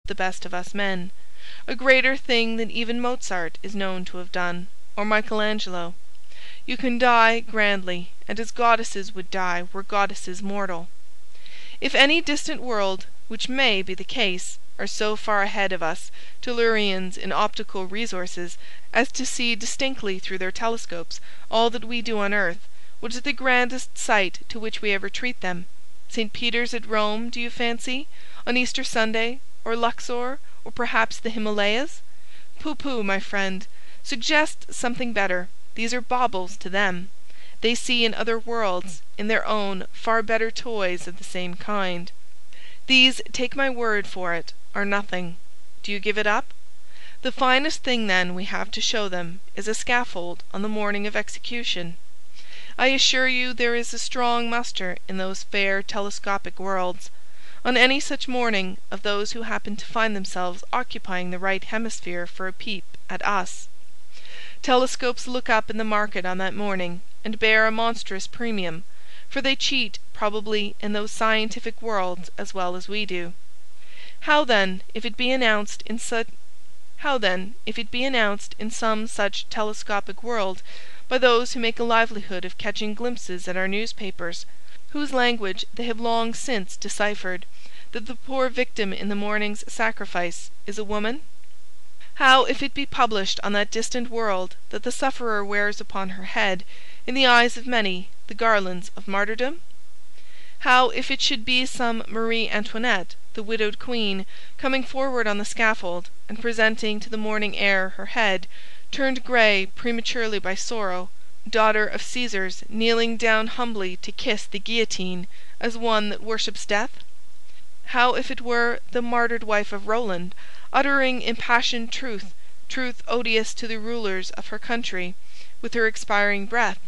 the best of us men, a greater thing than even Mozart is known to have done, or Michelangelo. You can die grandly, and as goddesses would die were goddesses mortal. If any distant world, which may be the case, are so far ahead of us Tellurians in optical resources as to see distinctly through their telescopes all that we do on earth, what is the grandest sight to which we ever treat them? St. Peter's at Rome, do you fancy, on Easter Sunday, or Luxor, or perhaps the Himalayas? Pooh-pooh, my friend. Suggest something better. These are baubles to them. They see in other worlds, in their own, far better toys of the same kind. These, take my word for it, are nothing. Do you give it up? The finest thing, then, we have to show them is a scaffold on the morning of execution. I assure you there is a strong muster in those fair telescopic worlds, on any such morning, of those who happen to find themselves occupying the right hemisphere for a peep at us. Telescopes look up in the market on that morning, and bear a monstrous premium, for they cheat, probably, in those scientific worlds as well as we do. How then, if it be announced in some such telescopic world, by those who make a livelihood of catching glimpses at our newspapers, whose language they have long since deciphered, that the poor victim in the morning's sacrifice is a woman? How if it be published on that distant world that the sufferer wears upon her head, in the eyes of many, the garlands of martyrdom? How if it should be some Marie Antoinette, the widowed queen, coming forward on the scaffold, and presenting to the morning air her head, turned grey prematurely by sorrow, daughter of Caesars kneeling down humbly to kiss the guillotine, as one that worships death? How if it were the martyred wife of Roland, uttering impassioned truth odious to the rulers of her country, with her expiring breath?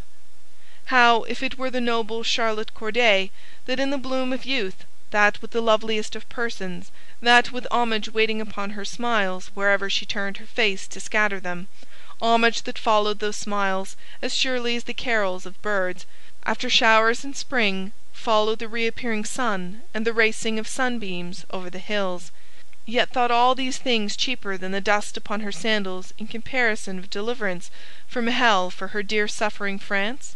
How if it were the noble Charlotte Corday, that in the bloom of youth, that with the loveliest of persons, that with homage waiting upon her smiles wherever she turned her face to scatter them, homage that followed those smiles as surely as the carols of birds, after showers in spring, follow the reappearing sun and the racing of sunbeams over the hills, yet thought all these things cheaper than the dust upon her sandals in comparison of deliverance from hell for her dear suffering France?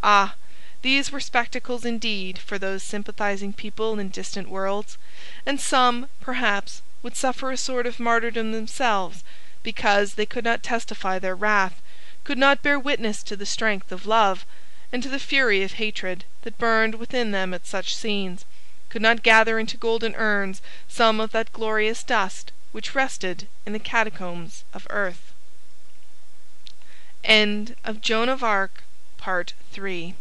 Ah! These were spectacles indeed for those sympathizing people in distant worlds, and some, perhaps, would suffer a sort of martyrdom themselves, because they could not testify their wrath, could not bear witness to the strength of love, and to the fury of hatred that burned within them at such scenes, could not gather into golden urns some of that glorious dust which rested in the catacombs of earth. End of Joan of Arc, Part 3.